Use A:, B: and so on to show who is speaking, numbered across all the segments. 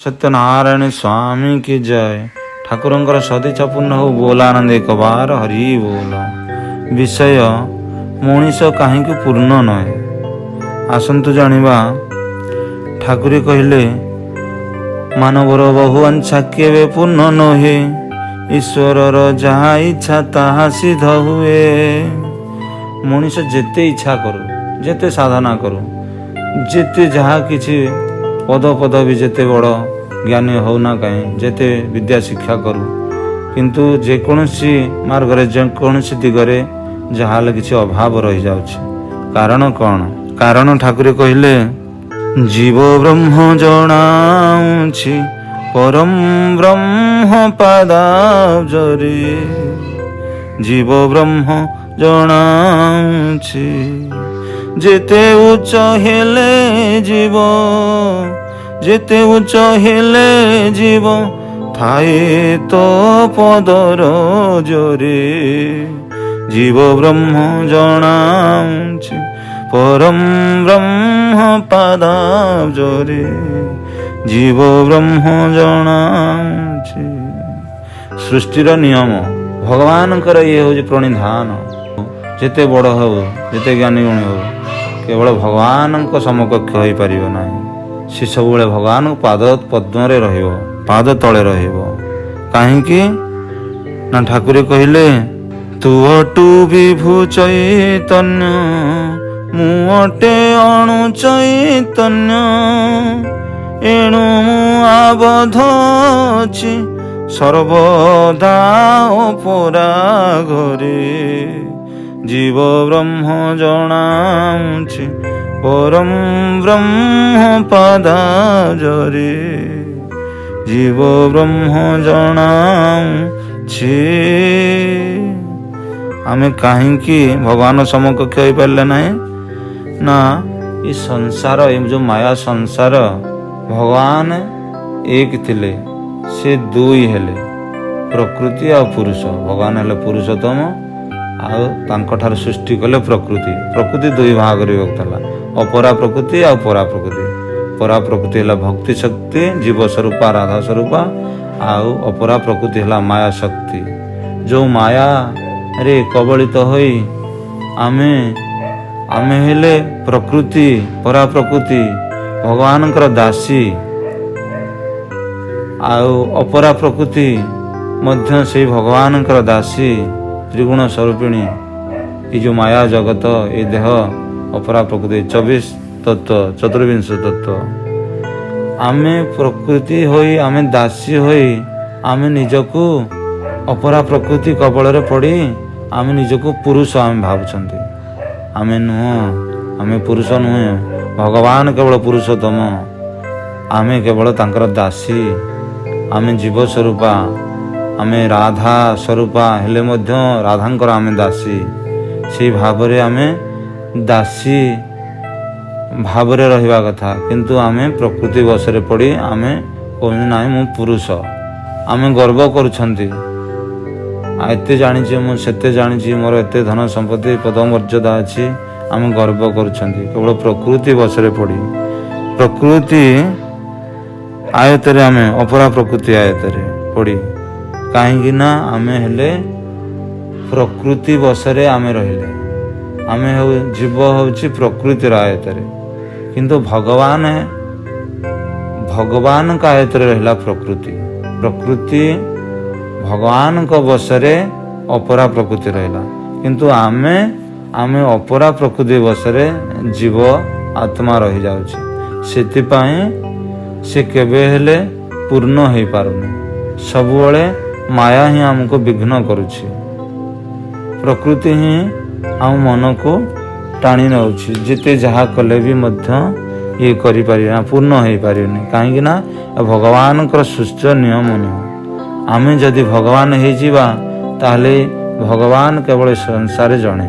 A: सत्यनारायण स्वामी की जय। ठाकुरंकर सदिच्छा पूर्ण हो बोलानंद एक बार हरि बोल। विषय मनीष कहीं पूर्ण नहे। आसतु जानिबा। ठाकुरी कहले मानवर बहु अंछा केवे पूर्ण नहे। ईश्वरर जहा इच्छा ताहा सिद्ध हुए। मनीष जेते इच्छा करू जेते साधना करू जेते जहा किछि पद पदवी जेते बड़ ज्ञानी होना कहीं जेते विद्या शिक्षा करू किंतु जेकोसी मार्ग जेकोसी दिगरे जहाँ किसी अभाव रही जाउछि। कारण कौन? कारण ठाकुर कहले जीव ब्रह्म जणाउछि परम ब्रह्म पादाब्जरे। जीव ब्रह्म जणाउछि जेते उच्च हेले जीव जेते उच्च हेले जीव थाए तो पदर जोरे। जीव ब्रह्म जणाउछि परम ब्रह्म पादाब्जरे। जीव ब्रह्म जणाउछि। सृष्टिर नियम भगवानकर ये हूँ प्रणिधान। जेते बड़ हो जेते ज्ञानी गुणी हो केवल भगवान समकक्ष हो पार ना। सी सब भगवान पाद पद्म पाद तले कहीं ना ठाकुर कहले तू अटु विभु चैतन्य मुटे अणु चैतन्य। एणु मु आबद्ध अछि सर्वदा अपरा घरे। जीव ब्रह्म जणाउछि परम ब्रह्म पादाब्जरे। जीव ब्रह्म जणाउछि। आमे कहीं भगवान समकक्ष हो पारे ना ना। ये संसार ये जो माया संसार भगवान एक थिले से दुई हेले प्रकृति और पुरुष। भगवान हेले पुरुषोत्तम आउ सृष्टि कले प्रकृति। प्रकृति दुई भाग विभक्त है अपरा प्रकृति और परा प्रकृति। परा प्रकृति है भक्ति शक्ति जीव स्वरूपा राधा स्वरूपा आउ अपरा प्रकृति है माया शक्ति। जो माया रे कबलित होई आमे आमे हेले प्रकृति परा प्रकृति भगवानकर दासी आउ अपरा प्रकृति मध्य से भगवानकर दासी त्रिगुण स्वरूपिणी। ये जो माया जगत ये देह अपरा प्रकृति 24 तत्व 24 तत्व। आमे प्रकृति होई आमे दासी होई आमे निजको अपरा प्रकृति कबल रे पड़ी आमे निजको पुरुष आमे भावुछंती। आमे नुह आमे पुरुष नुह। भगवान केवल पुरुषोत्तम आमे केवल तांकर दासी। आमे जीव स्वरूपा आमे राधा स्वरूपा हेले मध्य राधांकर आमे दासी। से भावरे आमे दासी भावरे रहिबा कथा किंतु आमे प्रकृति वशरे पड़ी आमे कहूँ ना मु पुरुष। आमे गर्व करुछंती एते जानिछि मु सेते जानिछि मोर एते धन संपत्ति पद मर्यादा अछि। आमे गर्व करुछंती केवल प्रकृति वशरे पड़ी प्रकृति आयतरे आमे अपरा प्रकृति आयतरे पड़ी कहीं ना आमे हेले प्रकृति बसरे आमे रहिले। आमे हो जीव होछि प्रकृतिर आयतरे किंतु भगवान है भगवान का आयतरे रहिला प्रकृति। प्रकृति भगवान को बसरे अपरा प्रकृति रहिला किंतु आमे आमे अपरा प्रकृति बसरे जीव आत्मा रही जाउछि। सेति पई से केबे हेले पूर्ण हो पारुनी। सबुबले माया ही हमको विघ्न करुछि। प्रकृति ही हम मन को टाणी नउछि। जिते जहा कले भी मध्य ये करि परिना पूर्ण हो पारिनी कहीं ना भगवान को सुच नियम नुह। आमे जदि भगवान हो जीवा ताहले भगवान केवल संसार जणे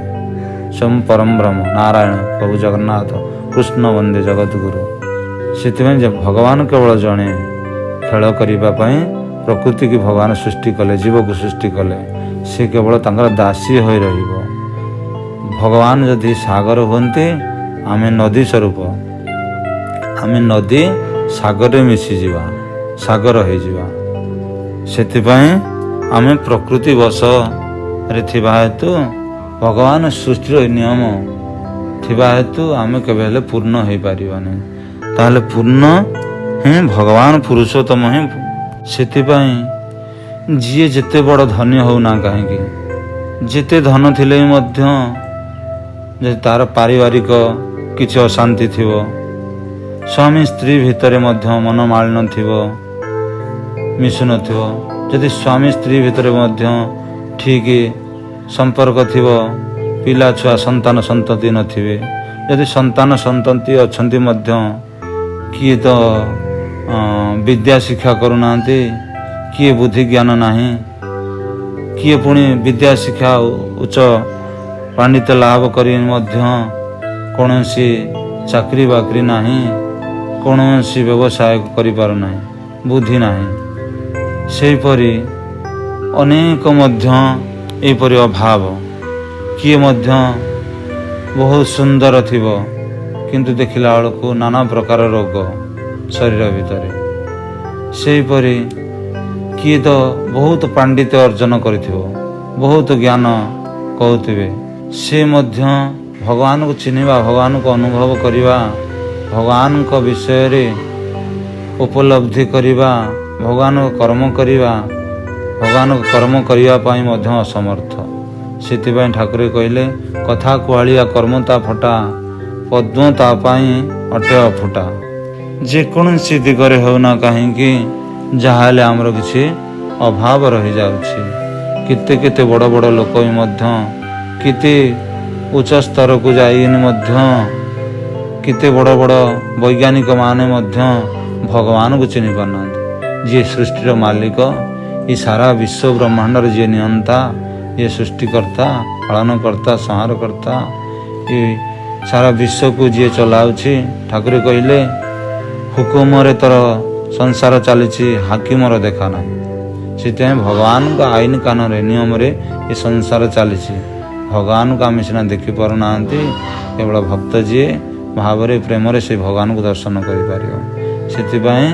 A: स्वयं परम ब्रह्म नारायण प्रभु जगन्नाथ कृष्ण वंदे जगत गुरु। से भगवान केवल जणे खेल करने प्रकृति की भगवान सृष्टि कले जीव को सृष्टि कले से केवल तांकर दासी हो रहिबो। भगवान जदि सागर होते आमे नदी स्वरूप आमे नदी सागर मिशीजा ସାଗର ହେଇଯିବା। ସେଥିପାଇଁ ଆମେ ପ୍ରକୃତି ବଶରେ ଥିବା ହେତୁ ଭଗବାନ ସୃଷ୍ଟିର ନିୟମ ଥିବା ହେତୁ ଆମେ କେବେ ହେଲେ ପୂର୍ଣ୍ଣ ହେଇପାରିବାନି। ତାହେଲେ ପୂର୍ଣ୍ଣ ହିଁ ଭଗବାନ ପୁରୁଷୋତ୍ତମ ହିଁ। ସେଥିପାଇଁ ଯିଏ ଯେତେ ବଡ଼ ଧନୀ ହେଉନା କାହିଁକି, ଯେତେ ଧନ ଥିଲେ ମଧ୍ୟ ଯଦି ତାର ପାରିବାରିକ କିଛି ଅଶାନ୍ତି ଥିବ, ସ୍ୱାମୀ ସ୍ତ୍ରୀ ଭିତରେ ମଧ୍ୟ ମନମାଳିନ୍ୟ ଥିବ, ମିଶୁନଥିବ, ଯଦି ସ୍ୱାମୀ ସ୍ତ୍ରୀ ଭିତରେ ମଧ୍ୟ ଠିକ୍ ସମ୍ପର୍କ ଥିବ, ପିଲା ଛୁଆ ସନ୍ତାନ ସନ୍ତତି ନଥିବେ, ଯଦି ସନ୍ତାନ ସନ୍ତତି ଅଛନ୍ତି ମଧ୍ୟ କିଏ ତ ବିଦ୍ୟା ଶିକ୍ଷା କରୁନାହାନ୍ତି, କିଏ ବୁଦ୍ଧି ଜ୍ଞାନ ନାହିଁ, କିଏ ପୁଣି ବିଦ୍ୟା ଶିକ୍ଷା ଉଚ୍ଚ ପାଣ୍ଡିତ୍ୟ ଲାଭ କରି ମଧ୍ୟ କୌଣସି ଚାକିରି ବାକିରି ନାହିଁ, କୌଣସି ବ୍ୟବସାୟ କରିପାରୁନାହିଁ, ବୁଦ୍ଧି ନାହିଁ। ସେହିପରି ଅନେକ ମଧ୍ୟ ଏହିପରି ଅଭାବ। କିଏ ମଧ୍ୟ ବହୁତ ସୁନ୍ଦର ଥିବ କିନ୍ତୁ ଦେଖିଲା ବେଳକୁ ନାନା ପ୍ରକାର ରୋଗ ଶରୀର ଭିତରେ। ସେହିପରି କିଏ ତ ବହୁତ ପାଣ୍ଡିତ୍ୟ ଅର୍ଜନ କରିଥିବ, ବହୁତ ଜ୍ଞାନ କହୁଥିବେ, ସେ ମଧ୍ୟ ଭଗବାନଙ୍କୁ ଚିହ୍ନିବା, ଭଗବାନଙ୍କୁ ଅନୁଭବ କରିବା, ଭଗବାନଙ୍କ ବିଷୟରେ ଉପଲବ୍ଧି କରିବା, ଭଗବାନଙ୍କ କର୍ମ କରିବା, ଭଗବାନଙ୍କ କର୍ମ କରିବା ପାଇଁ ମଧ୍ୟ ଅସମର୍ଥ। ସେଥିପାଇଁ ଠାକୁର କହିଲେ, କଥା କୁହାଳିଆ କର୍ମ ତା ଫଟା, ପଦ୍ମ ତା ପାଇଁ ଅଟେ ଅଫୁଟା। ଯେକୌଣସି ଦିଗରେ ହେଉନା କାହିଁକି ଯାହାହେଲେ ଆମର କିଛି ଅଭାବ ରହିଯାଉଛି। କେତେ କେତେ ବଡ଼ ବଡ଼ ଲୋକ ମଧ୍ୟ, କେତେ ଉଚ୍ଚ ସ୍ତରକୁ ଯାଇନି ମଧ୍ୟ, କେତେ ବଡ଼ ବଡ଼ ବୈଜ୍ଞାନିକ ମାନେ ମଧ୍ୟ ଭଗବାନଙ୍କୁ ଚିହ୍ନି ପାରୁନାହାନ୍ତି। ଯିଏ ସୃଷ୍ଟିର ମାଲିକ, ଏ ସାରା ବିଶ୍ୱ ବ୍ରହ୍ମାଣ୍ଡର ଯିଏ ନିୟନ୍ତା, ଇଏ ସୃଷ୍ଟିକର୍ତ୍ତା, ପାଳନକର୍ତ୍ତା, ସଂହାରକର୍ତ୍ତା, ଏ ସାରା ବିଶ୍ୱକୁ ଯିଏ ଚଲାଉଛି। ଠାକୁର କହିଲେ, ହୁକୁମରେ ତୋର ସଂସାର ଚାଲିଛି, ହାକିମର ଦେଖା ନାହିଁ। ସେଥିପାଇଁ ଭଗବାନଙ୍କ ଆଇନ କାନରେ ନିୟମରେ ଏ ସଂସାର ଚାଲିଛି। ଭଗବାନଙ୍କୁ ଆମେ ସିନା ଦେଖିପାରୁନାହାନ୍ତି, କେବଳ ଭକ୍ତ ଯିଏ ଭାବରେ ପ୍ରେମରେ ସେ ଭଗବାନଙ୍କୁ ଦର୍ଶନ କରିପାରିବ। ସେଥିପାଇଁ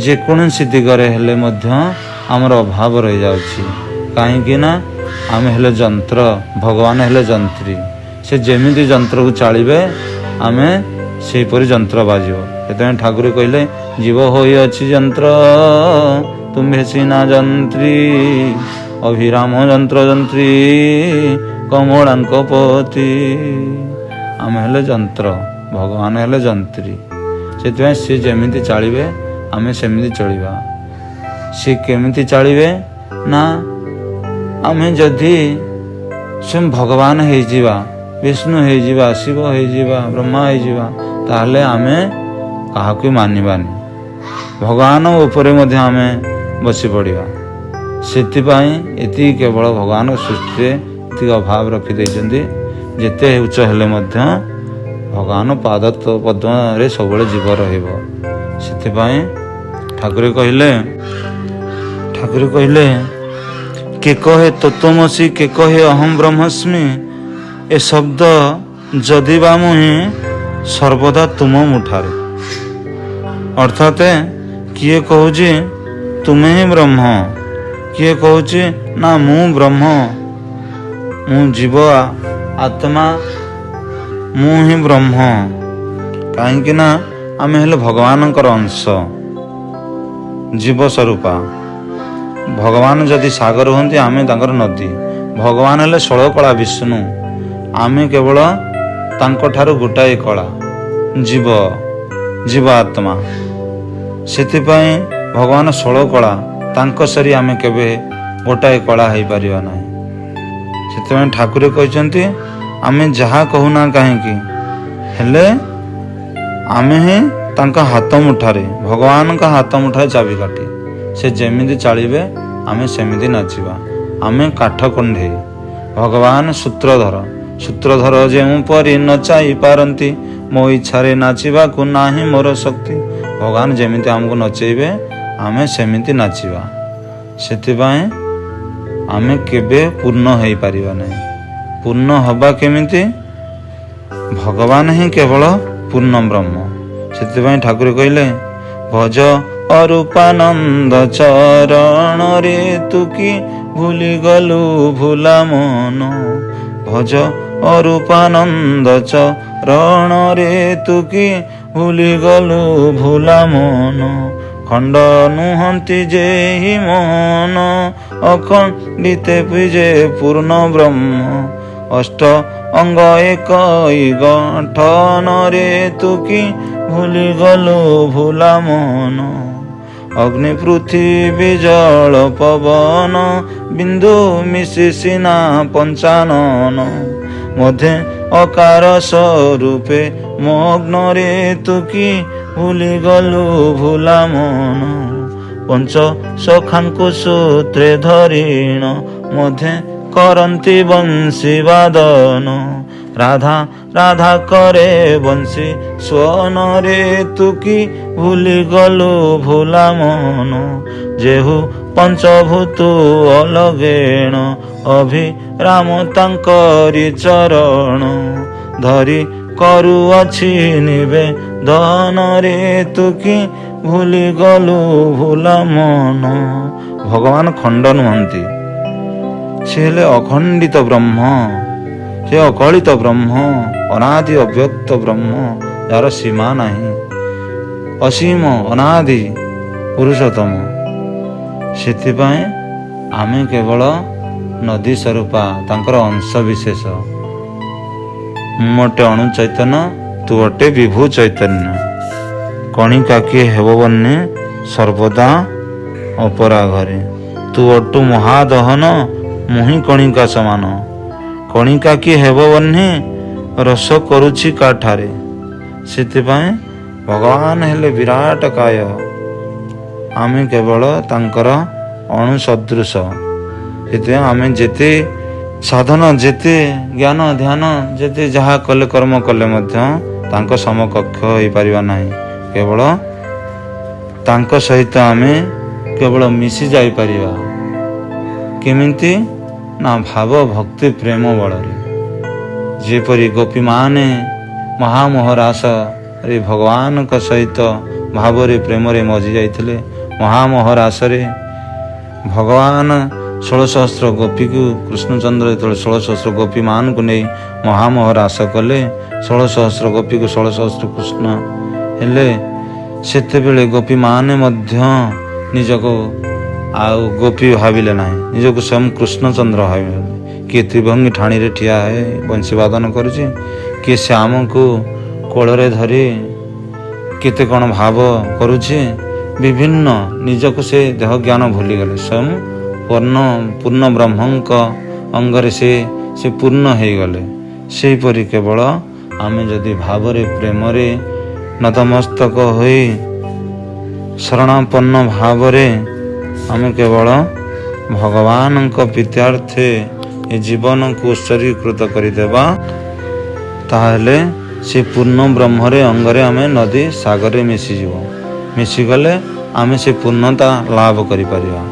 A: ଯେକୌଣସି ଦିଗରେ ହେଲେ ମଧ୍ୟ ଆମର ଅଭାବ ରହିଯାଉଛି। କାହିଁକି ନା ଆମେ ହେଲେ ଯନ୍ତ୍ର, ଭଗବାନ ହେଲେ ଯନ୍ତ୍ରୀ। ସେ ଯେମିତି ଯନ୍ତ୍ରକୁ ଚାଳିବେ ଆମେ ସେହିପରି ଯନ୍ତ୍ର ବାଜିବ। ସେଥିପାଇଁ ଠାକୁର କହିଲେ, ଜୀବ ହୋଇଅଛି ଯନ୍ତ୍ର ତୁମ୍ଭେ ସିନା ଯନ୍ତ୍ରୀ, ଅଭିରାମ ଯନ୍ତ୍ର ଯନ୍ତ୍ରୀ କମଳାଙ୍କ ପତି। ଆମେ ହେଲେ ଯନ୍ତ୍ର, ଭଗବାନ ହେଲେ ଯନ୍ତ୍ରୀ। ସେଥିପାଇଁ ସେ ଯେମିତି ଚାଳିବେ ଆମେ ସେମିତି ଚଳିବା। ସେ କେମିତି ଚାଳିବେ ନା, ଆମେ ଯଦି ସ୍ୱୟଂ ଭଗବାନ ହେଇଯିବା, ବିଷ୍ଣୁ ହେଇଯିବା, ଶିବ ହେଇଯିବା, ବ୍ରହ୍ମା ହେଇଯିବା, ତାହେଲେ ଆମେ କାହାକୁ ମାନିବାନି, ଭଗବାନ ଉପରେ ମଧ୍ୟ ଆମେ ବସି ପଡ଼ିବା। ସେଥିପାଇଁ ଏତିକି କେବଳ ଭଗବାନ ସୃଷ୍ଟିରେ ଏତିକି ଅଭାବ ରଖିଦେଇଛନ୍ତି। ଯେତେ ଉଚ୍ଚ ହେଲେ ମଧ୍ୟ ଭଗବାନ ପାଦ ପଦ୍ମରେ ସବୁବେଳେ ଜୀବ ରହିବ। ସେଥିପାଇଁ ଠାକୁର କହିଲେ କେ କହେ ତତ୍ତ୍ୱମସୀ, କେ କହେ ଅହଂ ବ୍ରହ୍ମସ୍ମି। ଏ ଶବ୍ଦ ଯଦି ବା ମୁହିଁ ସର୍ବଦା ତୁମ ମୁଠାରେ। ଅର୍ଥାତ୍ କିଏ କହୁଛି ତୁମେ ହିଁ ବ୍ରହ୍ମ, କିଏ କହୁଛି ନା ମୁଁ ବ୍ରହ୍ମ, ମୁଁ ଜୀବ ଆତ୍ମା, ମୁଁ ହିଁ ବ୍ରହ୍ମ। କାହିଁକି ନା ଆମେ ହେଲେ ଭଗବାନଙ୍କର ଅଂଶ, ଜୀବ ସ୍ୱରୂପା। ଭଗବାନ ଯଦି ସାଗର ହୁଅନ୍ତି, ଆମେ ତାଙ୍କର ନଦୀ। ଭଗବାନ ହେଲେ ଷୋଳ କଳା ବିଷ୍ଣୁ, ଆମେ କେବଳ ତାଙ୍କଠାରୁ ଗୋଟାଏ କଳା, ଜୀବ ଆତ୍ମା। ସେଥିପାଇଁ ଭଗବାନ ଷୋଳ କଳା, ତାଙ୍କ ସରି ଆମେ କେବେ ଗୋଟାଏ କଳା ହେଇପାରିବା ନାହିଁ। ସେଥିପାଇଁ ଠାକୁର କହିଛନ୍ତି, ଆମେ ଯାହା କହୁନା କାହିଁକି ହେଲେ ଆମେ ହିଁ ତାଙ୍କ ହାତ ମୁଠାରେ, ଭଗବାନଙ୍କ ହାତ ମୁଠାରେ ଚାବିକାଠି। ସେ ଯେମିତି ଚାଳିବେ ଆମେ ସେମିତି ନାଚିବା। ଆମେ କାଠ କଣ୍ଢେଇ, ଭଗବାନ ସୂତ୍ରଧର ଯେଉଁ ପରି ନଚାଇ ପାରନ୍ତି, ମୋ ଇଚ୍ଛାରେ ନାଚିବାକୁ ନାହିଁ ମୋର ଶକ୍ତି। ଭଗବାନ ଯେମିତି ଆମକୁ ନଚେଇବେ ଆମେ ସେମିତି ନାଚିବା। ସେଥିପାଇଁ ଆମେ କେବେ ପୂର୍ଣ୍ଣ ହେଇପାରିବା ନାହିଁ। ପୂର୍ଣ୍ଣ ହେବା କେମିତି? ଭଗବାନ ହିଁ କେବଳ ପୂର୍ଣ୍ଣ ବ୍ରହ୍ମ। ସେଥିପାଇଁ ଠାକୁର କହିଲେ, ଭଜ ଅରୂପାନନ୍ଦ ଚରଣରେ ତୁ କି ଭୁଲି ଗଲୁ ଭୁଲା ମନ। ଭଜ ଅରୂପାନନ୍ଦ ଚରଣରେ ତୁ କି ଭୁଲି ଗଲୁ ଭୁଲା ମନ। ଖଣ୍ଡ ନୁହନ୍ତି ଯେହି ମନ ଅଖଣ୍ଡିତେ ପୂଜେ ପୂର୍ଣ୍ଣ ବ୍ରହ୍ମ। ଅଷ୍ଟ ଅଙ୍ଗ ଏକଇ ଗଠନରେ ତୁ କି ଭୁଲି ଗଲୁ ଭୁଲା ମନ। ଅଗ୍ନି ପୃଥିବୀ ଜଳ ପବନ ବିନ୍ଦୁ ମିଶି ସିନା ପଞ୍ଚାନନ। ମଧ୍ୟେ ଅକାର ସ୍ୱରୂପେ ମଗ୍ନରେ ତୁ କି ଭୁଲି ଗଲୁ ଭୁଲା ମନ। ପଞ୍ଚ ସଖାଙ୍କୁ ସୂତ୍ରେ ଧରିଣ ମଧ୍ୟେ କରନ୍ତି ବଂଶୀ ବାଦନ। ରାଧା ରାଧା କରେ ବଂଶୀ ସ୍ୱନରେ ତୁ କି ଭୁଲି ଗଲୁ ଭୁଲା ମନ। ଯେହୁ ପଞ୍ଚଭୂତ ଅଲଗେଣ ଅଭିରାମ ତାଙ୍କରି ଚରଣ। ଧରି କରୁଅଛି ନିବେଦନରେ ତୁ କି ଭୁଲି ଗଲୁ ଭୁଲା ମନ। ଭଗବାନ ଖଣ୍ଡ ନୁହନ୍ତି, ସେ ହେଲେ ଅଖଣ୍ଡିତ ବ୍ରହ୍ମ, ସେ ଅକଳିତ ବ୍ରହ୍ମ, ଅନାଦି ଅବ୍ୟକ୍ତ ବ୍ରହ୍ମ, ଯାହାର ସୀମା ନାହିଁ, ଅସୀମ ଅନାଦି ପୁରୁଷୋତ୍ତମ। ସେଥିପାଇଁ ଆମେ କେବଳ ନଦୀ ସ୍ୱରୂପା ତାଙ୍କର ଅଂଶ ବିଶେଷ। ମୁଁ ଅଟେ ଅଣୁ ଚୈତନ୍ୟ, ତୁ ଅଟେ ବିଭୁ ଚୈତନ୍ୟ। କଣିକା କିଏ ହେବ ବନ୍ୟେ ସର୍ବଦା ଅପରା ଘରେ। ତୁ ଅଟୁ ମହାଦହନ, ମୁହିଁ କଣିକା ସମାନ। କଣିକା କିଏ ହେବ ବନ୍ୟେ ରସ କରୁଛି କାଠାରେ। ସେଥିପାଇଁ ଭଗବାନ ହେଲେ ବିରାଟ କାୟ, ଆମେ କେବଳ ତାଙ୍କର ଅଣୁ ସଦୃଶ। ସେଥିପାଇଁ ଆମେ ଯେତେ ସାଧନ, ଯେତେ ଜ୍ଞାନ ଧ୍ୟାନ, ଯେତେ ଯାହା କଲେ କର୍ମ କଲେ ମଧ୍ୟ ତାଙ୍କ ସମକକ୍ଷ ହୋଇପାରିବା ନାହିଁ। କେବଳ ତାଙ୍କ ସହିତ ଆମେ କେବଳ ମିଶି ଯାଇପାରିବା। କେମିତି ନା ଭାବ ଭକ୍ତି ପ୍ରେମ ବଳରେ। ଯେପରି ଗୋପୀମାନେ ମହାମୋହରାସରେ ଭଗବାନଙ୍କ ସହିତ ଭାବରେ ପ୍ରେମରେ ମଜି ଯାଇଥିଲେ। ମହାମୋହରାସରେ ଭଗବାନ 16,000 ଗୋପୀକୁ, କୃଷ୍ଣଚନ୍ଦ୍ର ଯେତେବେଳେ 16,000 ଗୋପୀମାନଙ୍କୁ ନେଇ ମହାମୋହରାସ କଲେ, 16,000 ଗୋପୀକୁ 16,000 କୃଷ୍ଣ ହେଲେ, ସେତେବେଳେ ଗୋପୀମାନେ ମଧ୍ୟ ନିଜକୁ ଆଉ ଗୋପୀ ଭାବିଲେ ନାହିଁ, ନିଜକୁ ସ୍ୱୟଂ କୃଷ୍ଣଚନ୍ଦ୍ର ଭାବିଲେ। କିଏ ତ୍ରିଭଙ୍ଗୀ ଠାଣିରେ ଠିଆ ହୋଇ ବଂଶୀବାଦନ କରୁଛି, କିଏ ଶ୍ୟାମକୁ କୋଳରେ ଧରି କେତେ କ'ଣ ଭାବ କରୁଛି। ବିଭିନ୍ନ ନିଜକୁ ସେ ଦେହ ଜ୍ଞାନ ଭୁଲିଗଲେ। ସ୍ୱୟଂ ପୂର୍ଣ୍ଣ ବ୍ରହ୍ମଙ୍କ ଅଙ୍ଗରେ ସେ ପୂର୍ଣ୍ଣ ହେଇଗଲେ। ସେହିପରି କେବଳ ଆମେ ଯଦି ଭାବରେ ପ୍ରେମରେ ନତମସ୍ତକ ହୋଇ ଶରଣାପନ୍ନ ଭାବରେ ଆମେ କେବଳ ଭଗବାନଙ୍କ ପ୍ରୀତ୍ୟାର୍ଥେ ଏ ଜୀବନକୁ ଉତ୍ସର୍ଗୀକୃତ କରିଦେବା, ତାହେଲେ ସେ ପୂର୍ଣ୍ଣ ବ୍ରହ୍ମରେ ଅଙ୍ଗରେ ଆମେ ନଦୀ ସାଗରରେ ମିଶିଯିବ। ମିଶିଗଲେ ଆମେ ସେ ପୂର୍ଣ୍ଣତା ଲାଭ କରିପାରିବା।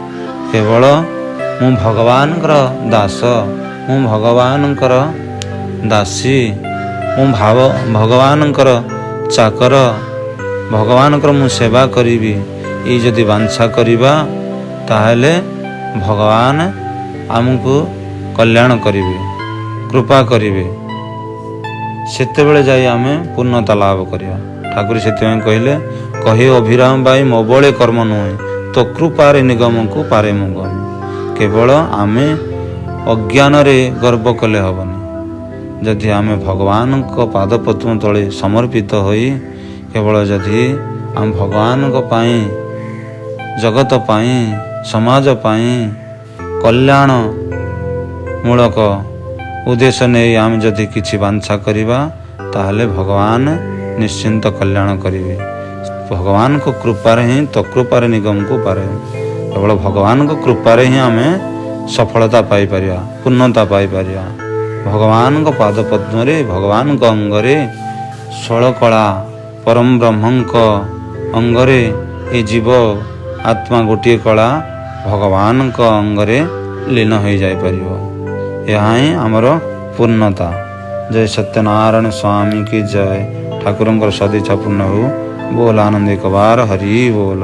A: କେବଳ ମୁଁ ଭଗବାନଙ୍କର ଦାସ, ମୁଁ ଭଗବାନଙ୍କର ଦାସୀ, ମୁଁ ଭଗବାନଙ୍କର ଚାକର, ଭଗବାନଙ୍କର ମୁଁ ସେବା କରିବି, ଏଇ ଯଦି ବାଞ୍ଛା କରିବା, ତାହେଲେ ଭଗବାନ ଆମକୁ କଲ୍ୟାଣ କରିବେ, କୃପା କରିବେ। ସେତେବେଳେ ଯାଇ ଆମେ ପୂର୍ଣ୍ଣତା ଲାଭ କରିବା। ଠାକୁର ସେଥିପାଇଁ କହିଲେ, କହେ ଅଭିରାମ ବାଇ ମୋ ବଳେ କର୍ମ ନୁହେଁ, ତୋ କୃପାରେ ନିଗମକୁ ପାରେ ମୁଁ ଗମି। କେବଳ ଆମେ ଅଜ୍ଞାନରେ ଗର୍ବ କଲେ ହେବନି। ଯଦି ଆମେ ଭଗବାନଙ୍କ ପାଦପଦ୍ମ ତଳେ ସମର୍ପିତ ହୋଇ କେବଳ ଯଦି ଆମେ ଭଗବାନଙ୍କ ପାଇଁ, ଜଗତ ପାଇଁ, ସମାଜ ପାଇଁ କଲ୍ୟାଣ ମୂଳକ ଉଦ୍ଦେଶ୍ୟ ନେଇ ଆମେ ଯଦି କିଛି ବାଞ୍ଛା କରିବା, ତାହେଲେ ଭଗବାନ ନିଶ୍ଚିନ୍ତ କଲ୍ୟାଣ କରିବେ। ଭଗବାନଙ୍କ କୃପାରେ ହିଁ ତକୃପାରେ ନିଗମକୁ ପାରେ। କେବଳ ଭଗବାନଙ୍କ କୃପାରେ ହିଁ ଆମେ ସଫଳତା ପାଇପାରିବା, ପୂର୍ଣ୍ଣତା ପାଇପାରିବା। ଭଗବାନଙ୍କ ପାଦପଦ୍ମରେ, ଭଗବାନଙ୍କ ଅଙ୍ଗରେ, ଷୋଳକଳା ପରମ ବ୍ରହ୍ମଙ୍କ ଅଙ୍ଗରେ ଏ ଜୀବ ଆତ୍ମା ଗୋଟିଏ କଳା ଭଗବାନଙ୍କ ଅଙ୍ଗରେ ଲୀନ ହୋଇଯାଇପାରିବ। ଏହା ହିଁ ଆମର ପୂର୍ଣ୍ଣତା। ଜୟ ସତ୍ୟନାରାୟଣ ସ୍ୱାମୀ କି ଜୟ। ଠାକୁରଙ୍କର ସଦିଚ୍ଛା ପୂର୍ଣ୍ଣ ହେଉ। ବୋଲ ଆନନ୍ଦ ଏକ ବାର ହରି ବୋଲ।